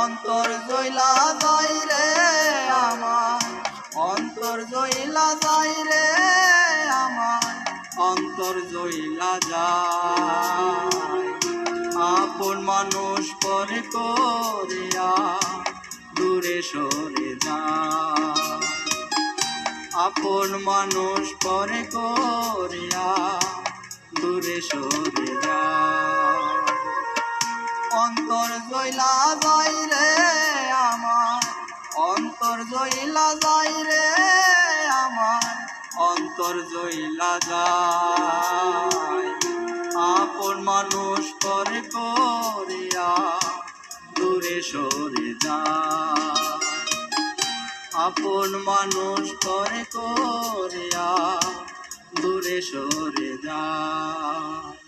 অন্তর জইলা যায় রে আমার, অন্তর জইলা যায় রে আমার, অন্তর জইলা যায়। আপন মানুষ পরে করিয়া দূরে সরে যায়, আপন মানুষ পরে করিয়া দূরে সরে যায়। অন্তর জইলা যায় রে আমার, অন্তর জইলা যায় রে আমার, অন্তর জইলা যায়। আপন মানুষ পরে করিয়া দূরে সরে যায়, আপন মানুষ পরে করিয়া দূরে সরে যায়।